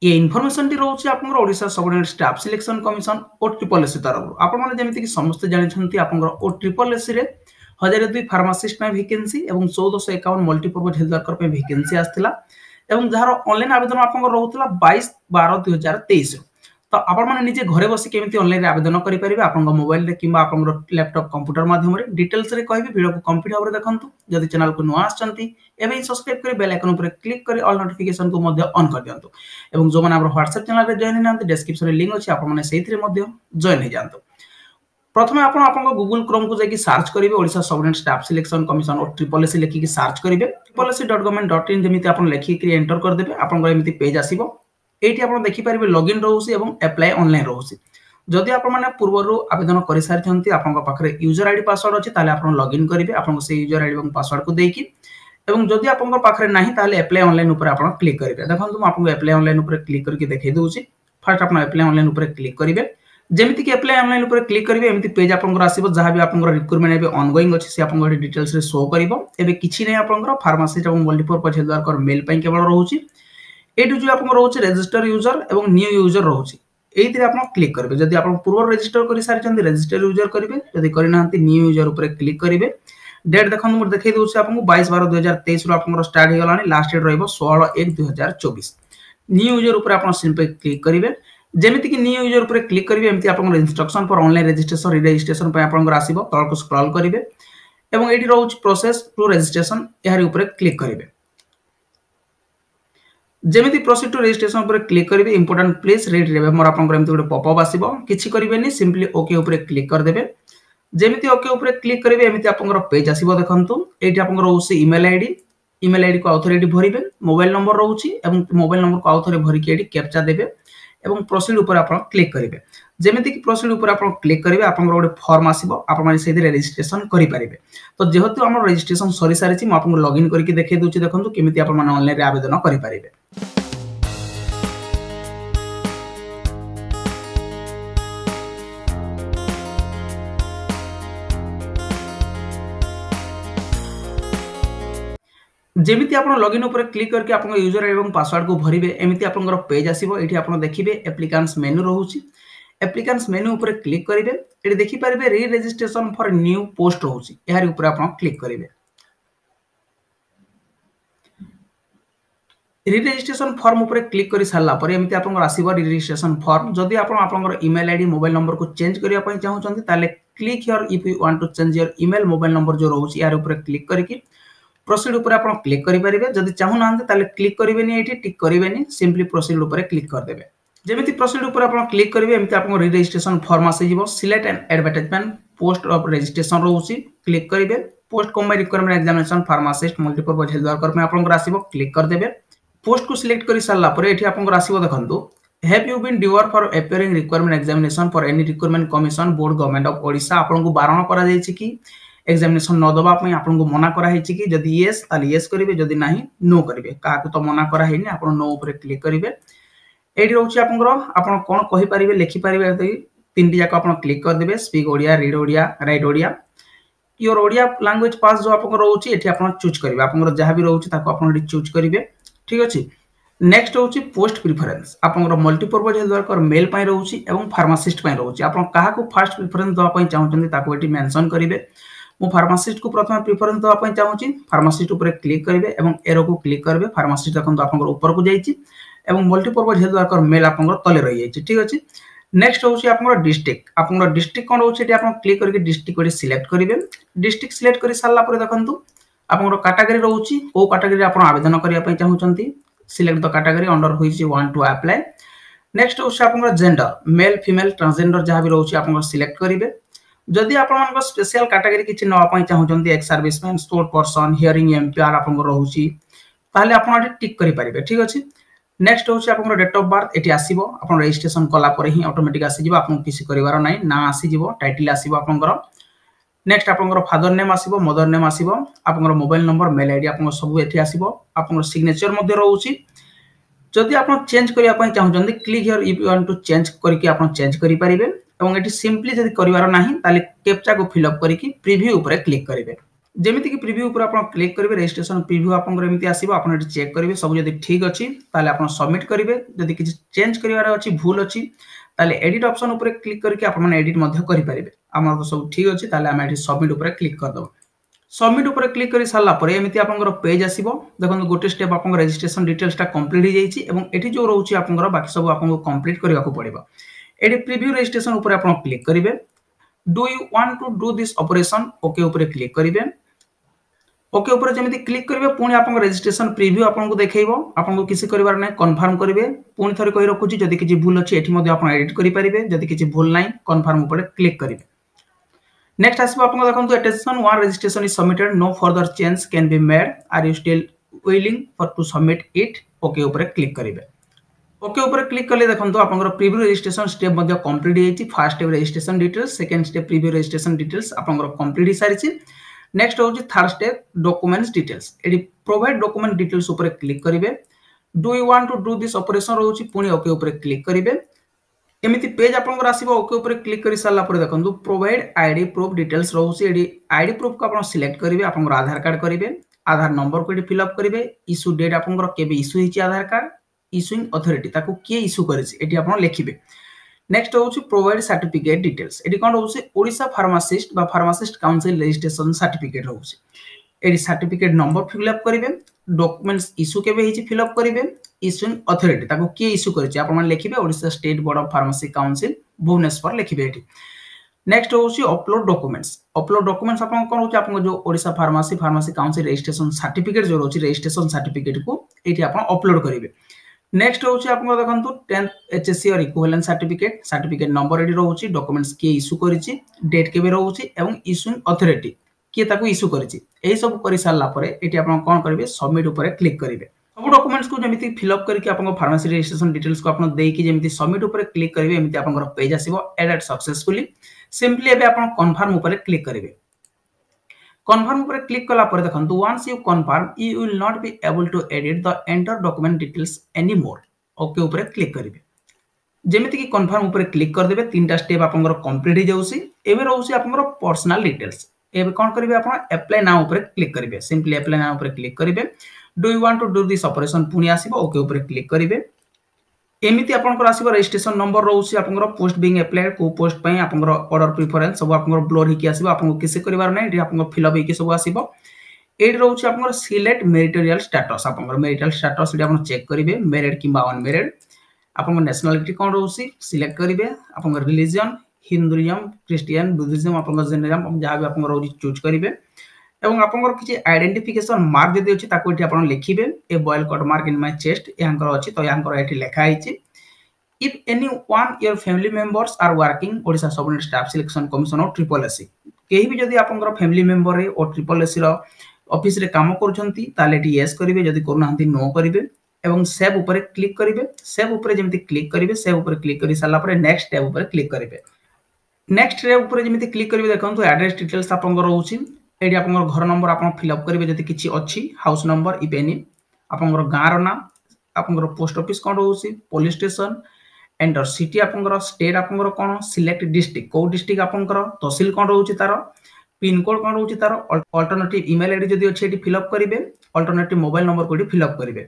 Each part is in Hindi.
ये इनफॉरमेशन टी रोचे आपनकर Odisha subordinate staff selection commission or triple SC तरफ आपण माने जेमिति कि समस्त जानिछंती आपनकर ओ ट्रिपल एससी रे 1002 फार्मासिस्ट पे वैकेंसी एवं 1451 मल्टीपर्पज हेल्थ वर्कर पे वैकेंसी आस्थिला एवं जहार ऑनलाइन आवेदन आपनकर रहउतला 22/12/2023 तो आपण माने निजे घरे बसी केमिति ऑनलाइन आवेदन करि परिबे आपनकर मोबाइल रे किबा आपनकर लैपटॉप कंप्यूटर माध्यम रे डिटेल्स रे कहबे वीडियो को कंप्लीट भाबरे देखंतु जदि चैनल को नुआ आछंती एबे सब्सक्राइब करि बेल आइकन ऊपर क्लिक करि ऑल नोटिफिकेशन को मध्ये ऑन कर दियंतु एवं जो माने हमर WhatsApp चैनल रे जॉइन हेनांती डिस्क्रिप्शन रे लिंक अछि आपण माने सेहिथि रे मध्ये जॉइन हे जांतु प्रथमे आपण आपन गूगल क्रोम को जाकि सर्च करिवे Odisha subordinate staff selection commission or triple SC लेखि कि सर्च करिवे tripleSC.government.in जेमिति आपण लेखि कि एंटर कर देबे आपण एमिति पेज आसीबो एठी आपण देखि परिबे लॉगिन रहउसी एवं अप्लाई ऑनलाइन रहउसी जदि आपण माने पूर्वरु आवेदन करि सारिछंती आपण पाखरे यूजर आईडी पासवर्ड अछि ताले आपण लॉगिन करिवे आपण से यूजर आईडी एवं पासवर्ड को देकी एवं जदि आपण पाखरे नाही ताले अप्लाई ऑनलाइन ऊपर आपण क्लिक करिवे देखंतु म आपण अप्लाई ऑनलाइन ऊपर क्लिक करके देखै दउची फर्स्ट आपण अप्लाई ऑनलाइन ऊपर क्लिक करिवे जेमिति कि अप्लाई ऑनलाइन ऊपर क्लिक करिवे एमिति पेज आपनकर आसीबो जहां भी आपनकर रिक्रूटमेंट एबे ऑनगोइंग अछि से आपनकर डिटेल्स रे शो करिवो एबे किछि नै आपनकर फार्मासिस्ट एवं मल्टीपर्पज हेल्थ वर्कर मेल पई केवल रहउची एटु जो आपनकर रहउची रजिस्टर यूजर एवं न्यू यूजर रहउची एइतिर आपण क्लिक करिवे जदि आपण पूर्व रजिस्टर करि सारिचंती रजिस्टर यूजर करिवे जदि करि नांती न्यू यूजर ऊपर क्लिक करिवे डेट देखन मु देखै दउची आपनको 22/12/2023 रो आपनकर स्टार्ट हे गलानी लास्ट डेट रहइबो 16/1/2024 न्यू यूजर ऊपर आपण सिंपल क्लिक करिवे जेमिति कि न्यू यूजर ऊपर क्लिक करिवे एमिति आपनकर इंस्ट्रक्शन फॉर ऑनलाइन रजिस्ट्रेशन री रजिस्ट्रेशन पे आपनकर आसीबो तळको स्क्रॉल करिवे एवं एठी रहउची प्रोसेस टू रजिस्ट्रेशन एहारी ऊपर क्लिक करिवे जेमिति प्रोसीड टू रजिस्ट्रेशन ऊपर क्लिक करिवे इंपोर्टेंट प्लीज रीड रे मोर आपनकर एमिति गोटे पॉपअप आसीबो किछि करिवेनी सिंपली ओके ऊपर क्लिक कर देबे जेमिति ओके ऊपर क्लिक करिवे एमिति आपनकर पेज आसीबो देखंतु एठी आपनकर रहउसी ईमेल आईडी को ऑथोरिटी भरिबे मोबाइल नंबर रहउची एवं मोबाइल नंबर को ऑथोरे भरि के एठी कैप्चा देबे एवं प्रोसीड ऊपर आपण क्लिक करिवे जेमिति कि प्रोसीड ऊपर आपण क्लिक करिवे आपनकर गोटे फॉर्म आसीबो आपण माने सेहि रजिस्ट्रेशन करि परिबे तो जेहेतु हमर रजिस्ट्रेशन सरी सारिछि म आपन लॉगिन करके देखै दोछि देखंतु केमिति आपण माने ऑनलाइन रे आवेदन करि परिबे जेमिति आपण लॉगिन ऊपर क्लिक करके आपण यूजर एवं पासवर्ड को भरिबे एमिति आपनकर पेज आसीबो एठी आपण देखिबे एप्लिकेंट्स मेनू रहउची एप्लिकेंट्स मेनू ऊपर क्लिक करिवे एठी देखि परिबे री रजिस्ट्रेशन फॉर न्यू पोस्ट रहउची एहारी ऊपर आपण क्लिक करिवे री रजिस्ट्रेशन फॉर्म ऊपर क्लिक करि सारला पर एमिति आपनकर आसीबो री रजिस्ट्रेशन फॉर्म जदि आपण आपनकर ईमेल आईडी मोबाइल नंबर को चेंज करिया पई चाहउचंती ताले click here if you want to change your email mobile number जो रहउची यार ऊपर क्लिक करके प्रोसीड ऊपर आपण क्लिक करि परिबे जदि चाहू नांते ताले क्लिक करिवेनी एठी टिक करिवेनी सिंपली प्रोसीड ऊपर क्लिक कर देबे जेमिति प्रोसीड ऊपर आपण क्लिक करिवे एमिति आपण री रजिस्ट्रेशन फॉर्म आसी जिवो select and advertisement post of registration रहउची क्लिक करिवे post cum requirement examination pharmacist multipurpose health worker में आपण आसीबो क्लिक कर देबे पोस्ट को सिलेक्ट करि सारला पर एठी आपण आसीबो देखंतु have you been debarred for appearing requirement examination for any requirement commission board government of Odisha आपण को बारण करा जायछि कि एग्जामिनेशन न दबा पई आपन को मना करा हेछि कि जदि यस ताले यस करिवे जदि नाही नो करिवे का तो मना करा हेनी आपन नो ऊपर क्लिक करिवे एडी रहउछि आपन कोन कहि परिवे लिखि परिवे तीनटी जाक आपन क्लिक कर देबे speak Odia read Odia write Odia your Odia language pass जो आपन रहउछि एठी आपन चूज करिवे आपन जहां भी रहउछि ताको आपन एठी चूज करिवे ठीक अछि नेक्स्ट होछि पोस्ट प्रेफरेंस आपन मल्टीपर्पज हेल्थ वर्कर मेल पई रहउछि एवं फार्मासिस्ट पई रहउछि आपन काहा को फर्स्ट प्रेफरेंस दवा पई चाहउछन्ती ताको एठी मेंशन करिवे मु फार्मासिस्ट को प्रथम प्रेफरेंस दवा पई चाहूची फार्मासिस्ट ऊपर क्लिक करिवे एवं एरो को क्लिक करबे फार्मासिस्ट देखंतु आपन ऊपर को जाईची एवं मल्टीपर्पज हेल्थ वर्कर मेल आपन तले रहि जाईची ठीक अछि नेक्स्ट होची आपन डिस्ट्रिक्ट कोन होची एटी आपन क्लिक करके डिस्ट्रिक्ट को सिलेक्ट करिवे डिस्ट्रिक्ट सिलेक्ट करि सारला पर देखंतु आपन कैटेगरी रहउची ओ कैटेगरी आपन आवेदन करिया पई चाहूचंती सिलेक्ट द कैटेगरी अंडर होईची वांट टू अप्लाई नेक्स्ट होची आपन जेंडर मेल फीमेल ट्रांसजेंडर जहां भी रहउची आपन सिलेक्ट करिवे जदि आपण स्पेशल कैटेगरी किछि नवा पई चाहउचंती ex serviceman sport person hearing impaired आपण रहउची ताले आपण टिक करि परिबे ठीक अछि नेक्स्ट होची आपण डेट ऑफ बर्थ एटी आसीबो आपण रजिस्ट्रेशन कला पर ही ऑटोमेटिक आसी जिवो आपण किछि करिवार नै ना आसी जिवो टाइटल आसीबो आपण नेक्स्ट आपण फादर नेम आसीबो मदर नेम आसीबो आपण मोबाइल नंबर मेल आईडी आपण सब एठी आसीबो आपण सिग्नेचर मध्ये रहउची जदि आपण चेंज करिया पई चाहउचंती click here if you want to change करके आपण चेंज करि परिबे एवं एटी सिंपली जदि करिवार नाही ताले कैप्चा को फिल अप करिकि प्रीव्यू ऊपर क्लिक करिवे जेमिति कि प्रिव्यू ऊपर आपण क्लिक करिवे रजिस्ट्रेशन प्रिव्यू आपनकर एमिति आसीबो आपण एटी चेक करिवे सब जदि ठीक अछि ताले आपण सबमिट करिवे जदि किछि चेंज करिवार अछि भूल अछि ताले एडिट ऑप्शन ऊपर क्लिक करके आपण माने एडिट मध्ये करि परिबे हमर तो सब ठीक अछि ताले हम एटी सबमिट ऊपर क्लिक कर दबो सबमिट ऊपर क्लिक करि सारला परे एमिति आपनकर पेज आसीबो देखन गोटे स्टेप आपन रजिस्ट्रेशन डिटेल्स ता कंप्लीट हो जाईछि एवं एठी जो रहउछि आपनकर बाकी सब आपन कंप्लीट करिवा को पड़िबो एडी प्रिव्यू रजिस्ट्रेशन ऊपर आपण क्लिक करिवे do you want to do this operation okay ऊपर क्लिक करिवे ओके ऊपर जमिति क्लिक करिवे पुणी आपन रजिस्ट्रेशन प्रीव्यू आपन को देखैबो आपन को किसी करिवार नै कंफर्म करिवे पुणी थरे कहि रखुची जदि किछि भूल अछि एठी मध्ये आपन एडिट करि परिबे जदि किछि भूल नै कंफर्म ऊपर क्लिक करिवे नेक्स्ट आसबो आपन देखंतु attention one registration is submitted no further change can be made are you still willing for to submit it okay ऊपर क्लिक करिवे ओके ऊपर क्लिक करले देखंतु आपन प्रीव्यू रजिस्ट्रेशन स्टेप मध्ये कंप्लीट हेछि first step registration details second step preview registration details आपन कंप्लीट हि सारिछि नेक्स्ट होची थर्ड स्टेप डॉक्यूमेंट्स डिटेल्स एडी प्रोवाइड डॉक्यूमेंट डिटेल्स ऊपर क्लिक करिवे do you want to do this operation रहउची पुणी ओके ऊपर क्लिक करिवे एमिति पेज आपन आसीबो ओके ऊपर क्लिक करि सारला पर देखंतु प्रोवाइड आईडी प्रूफ डिटेल्स रहउची एडी आईडी प्रूफ को आपन सिलेक्ट करिवे आपन आधार कार्ड करिवे आधार नंबर को एडी फिल अप करिवे इशू डेट आपन केबे इशू हिची आधार कार्ड इशूइंग अथॉरिटी ताको के इशू करिछि एटी आपन लिखिबे नेक्स्ट होची प्रोवाइड सर्टिफिकेट डिटेल्स एडी कोन होची ओडिसा फार्मासिस्ट बा फार्मासिस्ट काउंसिल रजिस्ट्रेशन सर्टिफिकेट होची एडी सर्टिफिकेट नंबर फिल अप करिवे डॉक्यूमेंट्स इशू केबे हिची फिल अप करिवे इशूइंग अथॉरिटी ताको के इशू करिछि आपन मन लिखिबे Odisha state board of pharmacy council Bhubaneswar लिखिबे एटी नेक्स्ट होची अपलोड डॉक्यूमेंट्स आपन कोन होची आपन जो Odisha pharmacy council registration certificate जो होची रजिस्ट्रेशन सर्टिफिकेट को एटी आपन अपलोड करिवे नेक्स्ट होची आपन देखंतु 10th HSC or equivalent certificate number एडी रहउची डॉक्यूमेंट्स के इशू करिछि डेट केबे रहउची एवं इशूइंग अथॉरिटी के ताको इशू करिछि एई सब करि सारला परे एटी आपन कोन करिवे सबमिट ऊपर क्लिक करिवे सब डॉक्यूमेंट्स को जेमिति फिल अप करके आपन फार्मेसी रजिस्ट्रेशन डिटेल्स को आपन देई कि जेमिति सबमिट ऊपर क्लिक करिवे एमिति आपन पेज आसीबो एडेड सक्सेसफुली सिंपली एबे आपन कन्फर्म ऊपर क्लिक करिवे कन्फर्म ऊपर क्लिक कला पर देखंतु once you confirm you will not be able to edit the enter document details any more okay ऊपर क्लिक करिवे जेमिति कि कन्फर्म ऊपर क्लिक कर देबे तीनटा स्टेप आपनकर कंप्लीट हो जाउसी एबे रहउसी आपनकर पर्सनल डिटेल्स एबे कोन करिवे आपन अप्लाई नाउ ऊपर क्लिक करिवे सिंपली अप्लाई नाउ ऊपर क्लिक करिवे do you want to do this operation पुनी आसीबो ओके ऊपर क्लिक करिवे एमिति आपनकर आसीबो रजिस्ट्रेशन नंबर रहउसी आपनकर पोस्ट बीइंग अप्लाइड को पोस्ट पई आपनकर ऑर्डर प्रेफरेंस सब आपनकर ब्लर हिकी आसीबो आपन किसे करिवार नै एठी आपनकर फिल अप हिकी सब आसीबो एडी रहउची आपनकर सिलेक्ट मेरिटोरियल स्टेटस आपनकर मेरिटल स्टेटस एडी आपन चेक करिवे मैरिड किबा अनमैरिड आपनकर नेशनलिटी कोन रहउची सिलेक्ट करिवे आपनकर रिलीजन हिंदुइज्म क्रिश्चियन बुद्धिज्म आपनकर जैनिज्म जहा भी आपनकर रहउची चूज करिवे एवं आपनकर किछि आइडेंटिफिकेशन मार्क जदि अछि ताको एठी आपन लिखिबे a boil cut mark in my chest यांकर अछि तो यांकर एठी लेखा आइछि if any one your family members are working Odisha subordinate staff selection commission or triple SC केही भी जदि आपनकर फैमिली मेंबर रे और ट्रिपल एससी रो ऑफिस रे काम करछंती ताले एठी यस करिवे जदि करनाहंती नो करिवे एवं सेव ऊपर क्लिक करिवे सेव ऊपर जेमिति क्लिक करिवे सेव ऊपर क्लिक करि साला पर नेक्स्ट टैब ऊपर क्लिक करिवे नेक्स्ट टैब ऊपर जेमिति क्लिक करिवे देखंतु एड्रेस डिटेल्स आपनकर रहउची एडी आपनकर घर नंबर आपन फिल अप करिवे जदि किछि अछि हाउस नंबर इफ एनी आपनकर गाँर ना आपनकर पोस्ट ऑफिस कोन रहउची पुलिस स्टेशन एंटर सिटी आपनकर स्टेट आपनकर कोन सिलेक्ट डिस्ट्रिक्ट को डिस्ट्रिक्ट आपनकर तहसील कोन रहउची तारो पिन कोड कोन रहउची तारो अल्टरनेटिव ईमेल आईडी जदि अछि एडी फिल अप करिवे अल्टरनेटिव मोबाइल नंबर को एडी फिल अप करिवे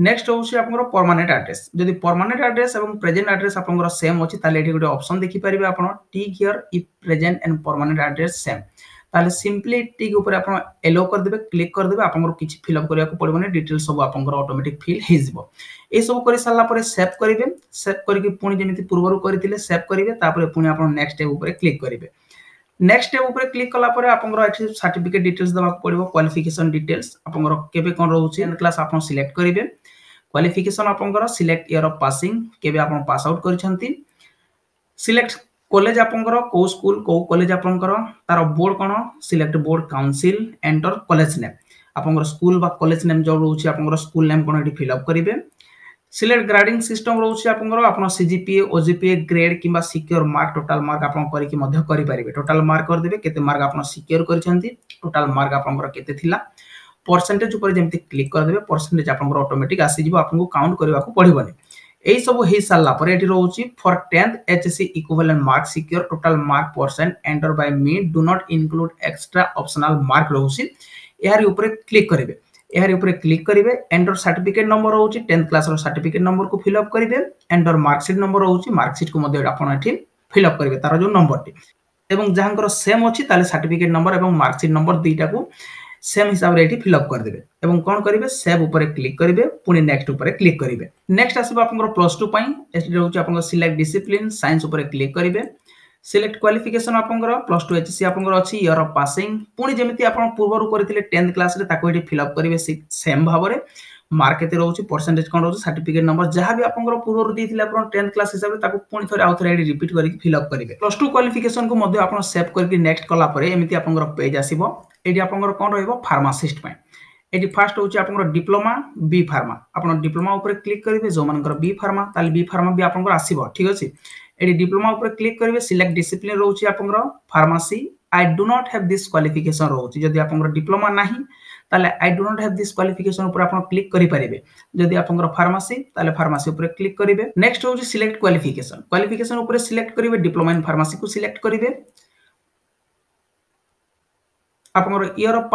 नेक्स्ट होउची आपनकर परमानेंट एड्रेस जदि परमानेंट एड्रेस एवं प्रेजेंट एड्रेस आपनकर सेम अछि ताले एडी गोटे ऑप्शन देखि परिबे आपन टिक here if present and permanent address same ताले सिंपली टिक ऊपर आपन एलो कर देबे क्लिक कर देबे आपन किछि फिल अप करिया को पड़बने डिटेल्स सब आपन ऑटोमेटिक फिल हे जिवो ए सब करि साला परे सेव करिवे सेव करके पुणी जेमिति पूर्वरु करितिले सेव करिवे तापर पुणी आपन नेक्स्ट टैब ऊपर क्लिक करिवे नेक्स्ट टैब ऊपर क्लिक कला परे आपन एठी सर्टिफिकेट डिटेल्स दबा पड़िबो क्वालिफिकेशन डिटेल्स आपन केबे कोन रहउची एन क्लास आपन सिलेक्ट करिवे क्वालिफिकेशन आपन सिलेक्ट ईयर ऑफ पासिंग केबे आपन पास आउट करिसंती सिलेक्ट कॉलेज आपनकर को स्कूल को कॉलेज आपनकर तार बोर्ड कोन select board council enter college name आपनकर स्कूल बा कॉलेज नेम जो रहउची आपनकर स्कूल नेम कोन एठी फिल अप करिवे सिलेक्ट ग्रेडिंग सिस्टम रहउची आपनकर आपन सीजीपीए ओजीपीए ग्रेड किबा सिक्योर मार्क टोटल मार्क आपन करि कि मध्य करि परिबे टोटल मार्क कर देबे केते मार्क आपन सिक्योर करिसंती टोटल मार्क आपनकर केते थिला परसेंटेज ऊपर जेमति क्लिक कर देबे परसेंटेज आपनकर ऑटोमेटिक आसी जिवो आपनको काउंट करबा को पड़िबनी एई सब हे साला पर एटी रहउची for 10th HSC equivalent mark secure total mark percent enter by me do not include extra optional mark रहउची एहारी ऊपर क्लिक करिवे एहारी ऊपर क्लिक करिवे एंटर सर्टिफिकेट नंबर रहउची 10th क्लास रो सर्टिफिकेट नंबर को फिल अप करिवे एंटर मार्कशीट नंबर रहउची मार्कशीट को मध्ये आपण एठी फिल अप करिवे तार जो नंबर टी एवं जहांकर सेम अछि ताले सर्टिफिकेट नंबर एवं मार्कशीट नंबर दुईटा को सेम हिसाब रे एठी फिल अप कर देबे एवं कोन करिवे सेव ऊपर क्लिक करिवे पुनी नेक्स्ट ऊपर क्लिक करिवे नेक्स्ट आसीबा आपनकर प्लस 2 पई एठी रहउची आपनकर सिलेक्ट डिसिप्लिन साइंस ऊपर क्लिक करिवे सिलेक्ट क्वालिफिकेशन आपनकर प्लस 2 एचसी आपनकर अछि ईयर ऑफ पासिंग पुनी जेमिति आपन पूर्वरु करथिले 10th क्लास रे ताको एठी फिल अप करिवे सेम भाबरे मार्क केते रहउची परसेंटेज कोन रहउची सर्टिफिकेट नंबर जहां भी आपनकर पूर्वरु दिथिले आपन 10th क्लास हिसाब रे ताको पुनी थरे आउ थरे एडी रिपीट करिक फिल अप करिवे प्लस 2 क्वालिफिकेशन को मध्ये आपन सेव करके नेक्स्ट कला परे एमिति आपनकर पेज आसीबो एडी आपनकर कोन रहइबो फार्मासिस्ट पय एडी फर्स्ट होची आपनकर डिप्लोमा बी फार्मा आपन डिप्लोमा ऊपर क्लिक करिवे जो मानकर बी फार्मा ताले बी फार्मा भी आपनकर आसीबो ठीक अछि एडी डिप्लोमा ऊपर क्लिक करिवे सिलेक्ट डिसिप्लिन रहउची आपनकर pharmacy I do not have this qualification रहउची जदी आपनकर डिप्लोमा नाही ताले I do not have this qualification ऊपर आपन क्लिक करि परिबे जदी आपनकर फार्मेसी ताले फार्मेसी ऊपर क्लिक करिवे नेक्स्ट होची सिलेक्ट क्वालिफिकेशन ऊपर सिलेक्ट करिवे डिप्लोमा इन फार्मेसी को सिलेक्ट करिवे आपनकर ईयर ऑफ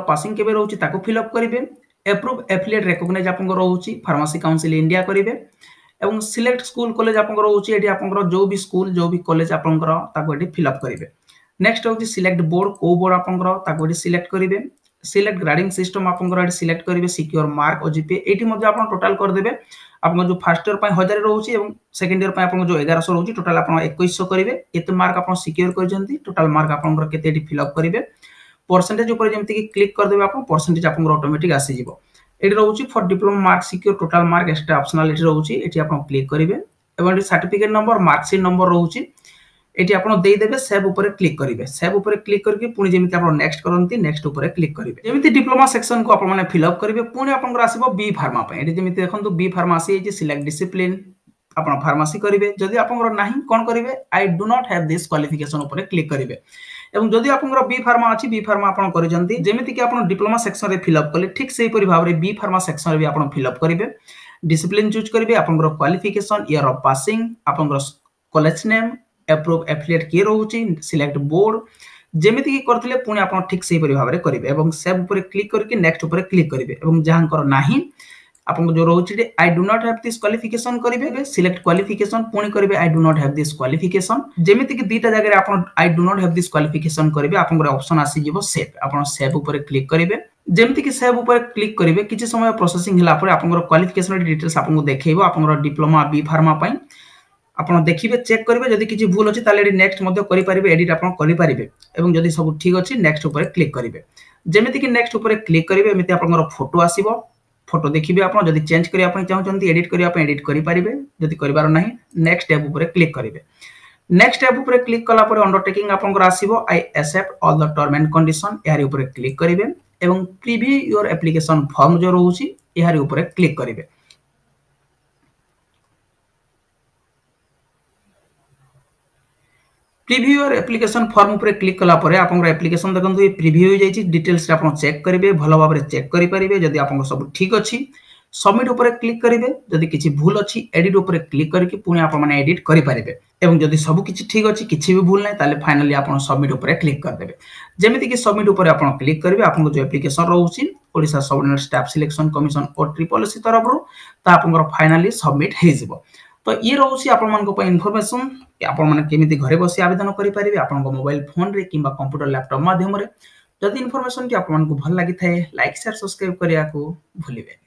पासिंग केबे रहउची ताको फिल अप करिवे अप्रूव एफिलिएट रिकॉग्नाइज आपनकर रहउची फार्मेसी काउंसिल इंडिया करिवे एवं सिलेक्ट स्कूल कॉलेज आपनकर रहउची एडी आपनकर जो भी स्कूल जो भी कॉलेज आपनकर ताको एडी फिल अप करिवे नेक्स्ट होची सिलेक्ट बोर्ड को बोर्ड आपनकर ताको एडी सिलेक्ट करिवे सिलेक्ट ग्रेडिंग सिस्टम आपनकर एडी सिलेक्ट करिवे सिक्योर मार्क और जीपीए एटी मध्ये आपन टोटल कर देबे आपन जो फर्स्ट ईयर पय 1000 रहउची एवं सेकंड ईयर पय आपन जो 1100 रहउची टोटल आपन 2100 करिवे एते मार्क आपन सिक्योर करजंती टोटल मार्क आपनकर केते एडी फिल अप करिवे परसेंटेज ऊपर जेमति कि क्लिक कर देबे आपन परसेंटेज आपन ऑटोमेटिक आसी जिवो एटी रहउची for diploma mark secure total mark extra optional एटी रहउची एटी आपन क्लिक करिवे एवं एटी सर्टिफिकेट नंबर मार्कशीट नंबर रहउची एटी आपन देई देबे सेव ऊपर क्लिक करिवे सेव ऊपर क्लिक करके पुनी जेमति आपन नेक्स्ट करंती नेक्स्ट ऊपर क्लिक करिवे जेमति डिप्लोमा सेक्शन को आपन माने फिल अप करिवे पुनी आपन आसीबो बी फार्मा पय एटी जेमति देखंतु बी फार्मेसी एजी सिलेक्ट डिसिप्लिन आपन फार्मेसी करिवे जदी आपन नाही कोन करिवे I do not have this qualification ऊपर क्लिक करिवे एवं जदी आपनकर बी फार्मा अछि बी फार्मा आपन करिजंती जेमिति कि आपन डिप्लोमा सेक्शन रे फिल अप कले ठीक सेही परि भाबरे बी फार्मा सेक्शन रे भी आपन फिल अप करिवे डिसिप्लिन चूज करिवे आपनकर क्वालिफिकेशन ईयर ऑफ पासिंग आपनकर कॉलेज नेम अप्रूव एफिलिएट के रहउची सिलेक्ट बोर्ड जेमिति कि करथिले पुनी आपन ठीक सेही परि भाबरे करिवे एवं सेव ऊपर क्लिक करके नेक्स्ट ऊपर क्लिक करिवे एवं जहांकर नाही आपन जो रहउची I do not have this qualification करिवे सिलेक्ट क्वालिफिकेशन पुनी करिवे I do not have this qualification जेमिति कि दीटा जगह रे आपन I do not have this qualification करिवे आपन ऑप्शन आसी जिवो सेव आपन सेव ऊपर क्लिक करिवे जेमिति कि सेव ऊपर क्लिक करिवे किछि समय प्रोसेसिंग हिला पर आपन क्वालिफिकेशन डिटेल्स आपन देखैबो आपन डिप्लोमा बी फार्मा पई आपन देखिबे चेक करिवे जदी किछि भूल अछि ताले नेक्स्ट मध्ये करि परिबे एडिट आपन करि परिबे एवं जदी सब ठीक अछि नेक्स्ट ऊपर क्लिक करिवे जेमिति कि नेक्स्ट ऊपर क्लिक करिवे एमिति आपन फोटो आसीबो फोटो देखिबे आपन जदी चेंज करिया पय चाहउचंती एडिट करिया पय एडिट करि परिबे जदी करिवार नाही नेक्स्ट टैब ऊपर क्लिक करिवे नेक्स्ट टैब ऊपर क्लिक कला पर अंडरटेकिंग आपनकर आसीबो I accept all the term and condition एहारी ऊपर क्लिक करिवे एवं प्रीव्यू योर एप्लीकेशन फॉर्म जो रहउची एहारी ऊपर क्लिक करिवे प्रीव्यू योर एप्लीकेशन फॉर्म ऊपर क्लिक कला परे आपनकर एप्लीकेशन देखंतु ए प्रीव्यू हो जाईची डिटेल्स रे आपन चेक करिवे भलो भाबरे चेक करि परिबे जदी आपन सब ठीक अछि सबमिट ऊपर क्लिक करिवे जदी किछि भूल अछि एडिट ऊपर क्लिक करके पुनी आपन माने एडिट करि परिबे एवं जदी सब किछि ठीक अछि किछि भी भूल नै ताले फाइनली आपन सबमिट ऊपर क्लिक कर देबे जेमिति कि सबमिट ऊपर आपन क्लिक करिवे आपन जो एप्लीकेशन रहउची Odisha subordinate staff selection commission or triple C तरफ रो ता आपनकर फाइनली सबमिट हे जिवो तो ये रहउची आपन मान को पय इन्फॉर्मेशन आपन माने केमिति घरे बसी आवेदन करि परिबे आपन को मोबाइल फोन रे किबा कंप्यूटर लैपटॉप माध्यम रे जदी इन्फॉर्मेशन कि आपन मान को भल लागि थाए लाइक शेयर सब्सक्राइब करिया को भूलिबे।